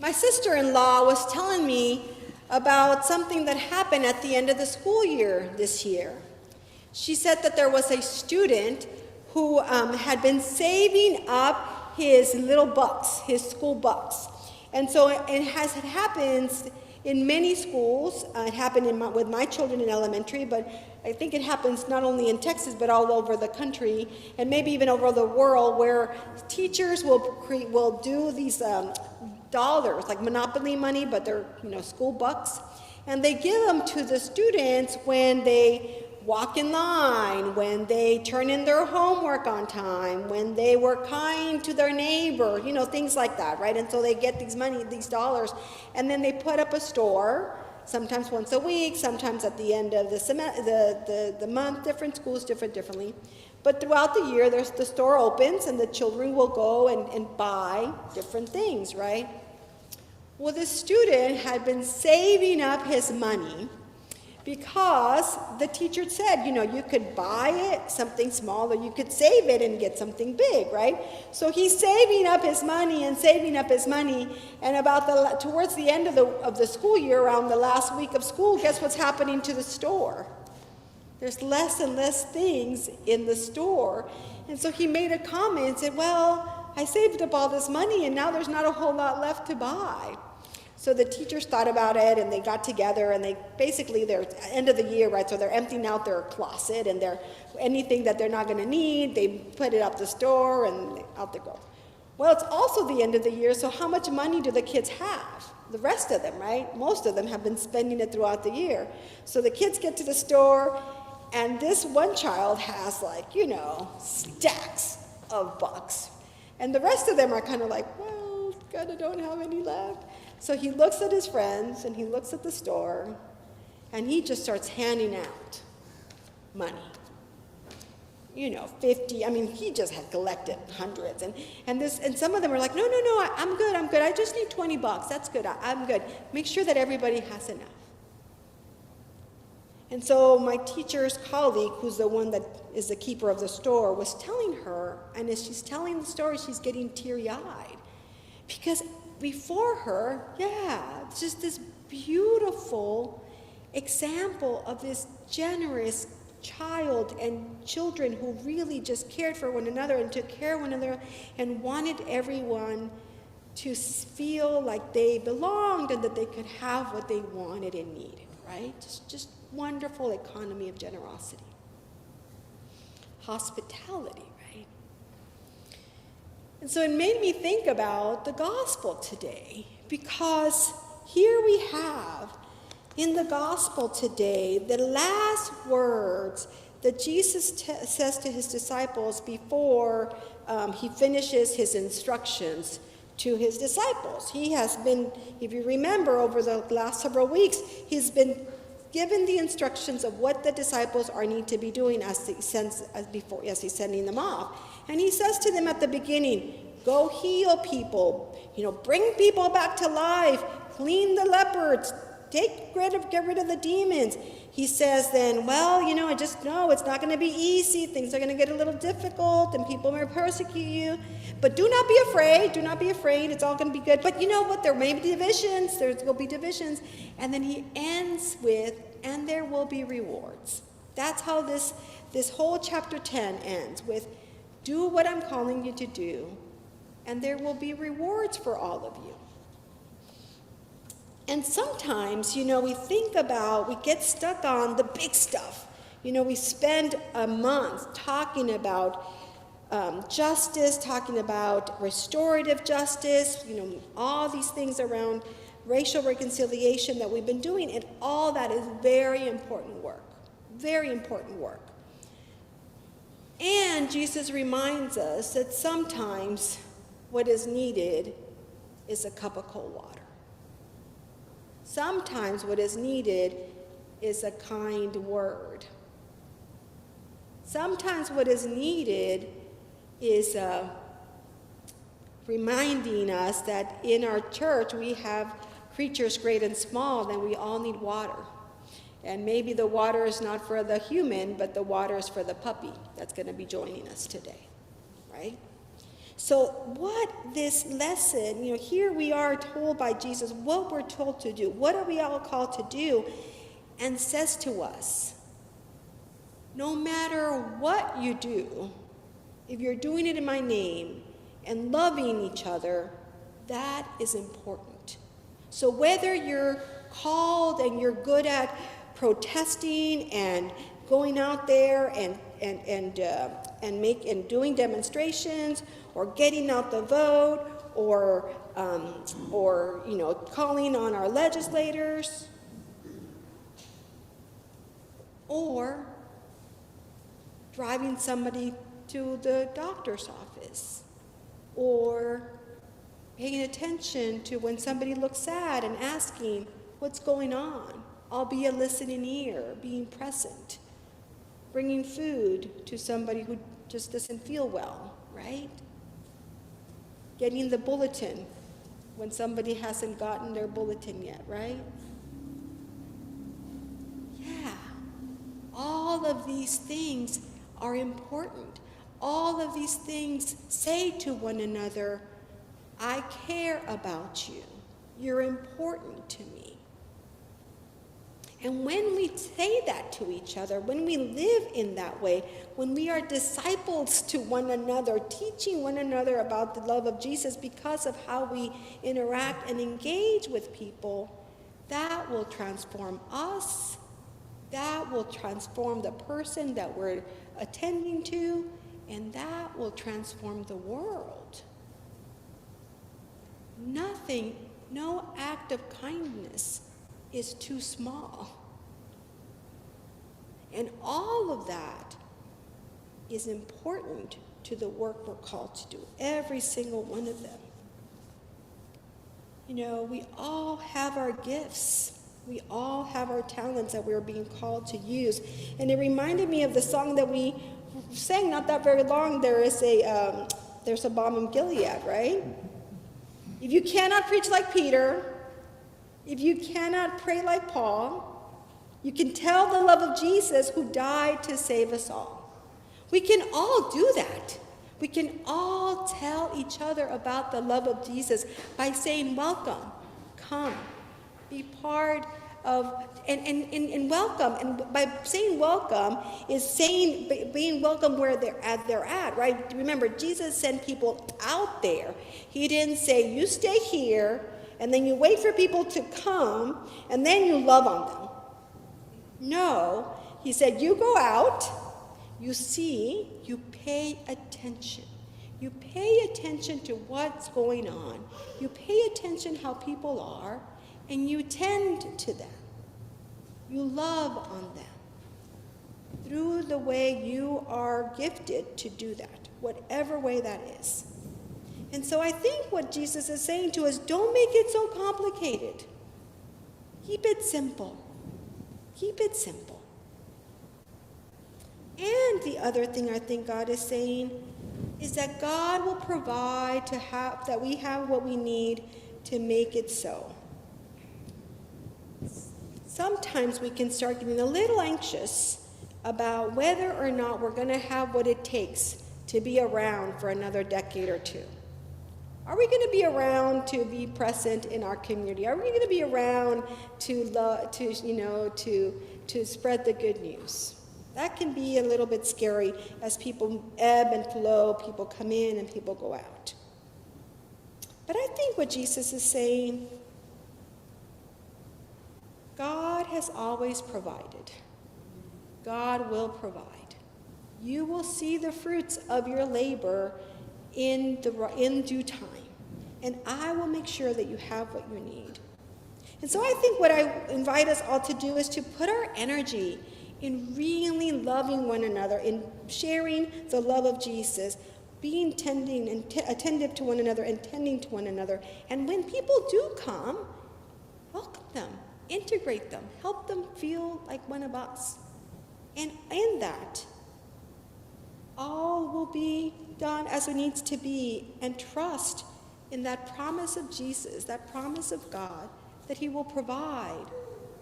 My sister-in-law was telling me about something that happened at the end of the school year this year. She said that there was a student who had been saving up his little bucks, his school bucks. And so it happens in many schools. It happened with my children in elementary, but I think it happens not only in Texas, but all over the country, and maybe even over the world, where teachers will do these dollars, like Monopoly money, but they're school bucks, and they give them to the students when they walk in line, when they turn in their homework on time, when they were kind to their neighbor, things like that, right? And so they get these dollars, and then they put up a store, sometimes once a week, sometimes at the end of the month. Different schools differently. But throughout the year, the store opens, and the children will go and buy different things, right? Well, the student had been saving up his money because the teacher said, you could buy it, something small, or you could save it and get something big, right? So he's saving up his money, and towards the end of the school year, around the last week of school, guess what's happening to the store? There's less and less things in the store. And so he made a comment and said, well, I saved up all this money, and now there's not a whole lot left to buy. So the teachers thought about it, and they got together, and they're end of the year, right? So they're emptying out their closet, and anything that they're not going to need, they put it up the store, and out they go. Well, it's also the end of the year, so how much money do the kids have? The rest of them, right? Most of them have been spending it throughout the year. So the kids get to the store, and this one child has stacks of bucks. And the rest of them are kind of like, well, God, I don't have any left. So he looks at his friends, and he looks at the store, and he just starts handing out money. 50, he just had collected hundreds. And some of them are like, no, I'm good. I just need $20. That's good. I'm good. Make sure that everybody has enough. And so my teacher's colleague, who's the one that is the keeper of the store, was telling her, and as she's telling the story, she's getting teary-eyed. Because before her, it's just this beautiful example of this generous child and children who really just cared for one another and took care of one another and wanted everyone to feel like they belonged and that they could have what they wanted and needed, right? Just wonderful economy of generosity. Hospitality, right? And so it made me think about the gospel today, because here we have in the gospel today the last words that Jesus says to his disciples before he finishes his instructions to his disciples. He has been, if you remember, over the last several weeks, he's been given the instructions of what the disciples need to be doing as he's sending them off. And he says to them at the beginning, go heal people, bring people back to life, clean the lepers, get rid of the demons. He says then, I just know it's not going to be easy. Things are going to get a little difficult, and people may persecute you. But do not be afraid. It's all going to be good. But you know what? There may be divisions. There will be divisions. And then he ends with, and there will be rewards. That's how this whole chapter 10 ends, with, do what I'm calling you to do, and there will be rewards for all of you. And sometimes, we get stuck on the big stuff. We spend a month talking about justice, talking about restorative justice, all these things around racial reconciliation that we've been doing, and all that is very important work. Very important work. And Jesus reminds us that sometimes what is needed is a cup of cold water. Sometimes what is needed is a kind word. Sometimes what is needed is reminding us that in our church we have creatures great and small, and we all need water. And maybe the water is not for the human, but the water is for the puppy that's going to be joining us today, right? So what this lesson, here we are told by Jesus what we're told to do. What are we all called to do? And says to us, no matter what you do, if you're doing it in my name and loving each other, that is important. So whether you're called and you're good at protesting and going out there and doing demonstrations, or getting out the vote, or calling on our legislators, or driving somebody to the doctor's office, or paying attention to when somebody looks sad and asking what's going on, I'll be a listening ear, being present, bringing food to somebody who just doesn't feel well, right? Getting the bulletin when somebody hasn't gotten their bulletin yet, right? Yeah, all of these things are important. All of these things say to one another, I care about you. You're important to me. And when we say that to each other, when we live in that way, when we are disciples to one another, teaching one another about the love of Jesus because of how we interact and engage with people, that will transform us. That will transform the person that we're attending to, and that will transform the world. Nothing, no act of kindness is too small. And all of that is important to the work we're called to do, every single one of them. We all have our gifts. We all have our talents that we're being called to use. And it reminded me of the song that we sang not that very long. There's a balm in Gilead, right? If you cannot preach like Peter, if you cannot pray like Paul, you can tell the love of Jesus who died to save us all. We can all do that. We can all tell each other about the love of Jesus by saying, welcome, come, be part of, and welcome. And by saying welcome is being welcome where they're at, right? Remember, Jesus sent people out there. He didn't say, you stay here, and then you wait for people to come, and then you love on them. No, he said, you go out, you see, you pay attention. You pay attention to what's going on. You pay attention how people are, and you tend to them. You love on them through the way you are gifted to do that, whatever way that is. And so I think what Jesus is saying to us, don't make it so complicated. Keep it simple. Keep it simple. And the other thing I think God is saying is that God will provide that we have what we need to make it so. Sometimes we can start getting a little anxious about whether or not we're going to have what it takes to be around for another decade or two. Are we going to be around to be present in our community? Are we going to be around to spread the good news? That can be a little bit scary as people ebb and flow, people come in and people go out. But I think what Jesus is saying, God has always provided. God will provide. You will see the fruits of your labor in due time. And I will make sure that you have what you need. And so I think what I invite us all to do is to put our energy in really loving one another, in sharing the love of Jesus, being attentive to one another and tending to one another. And when people do come, welcome them, integrate them, help them feel like one of us. And in that, all will be done as it needs to be, and trust in that promise of Jesus, that promise of God, that he will provide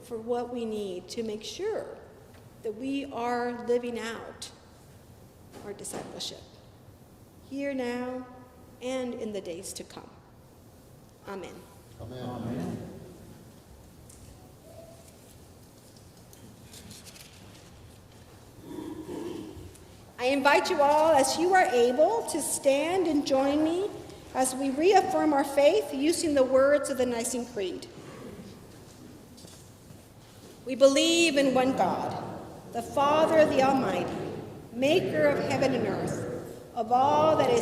for what we need to make sure that we are living out our discipleship here now and in the days to come. Amen. Amen. Amen. I invite you all, as you are able, to stand and join me as we reaffirm our faith using the words of the Nicene Creed. We believe in one God, the Father, the Almighty, maker of heaven and earth, of all that is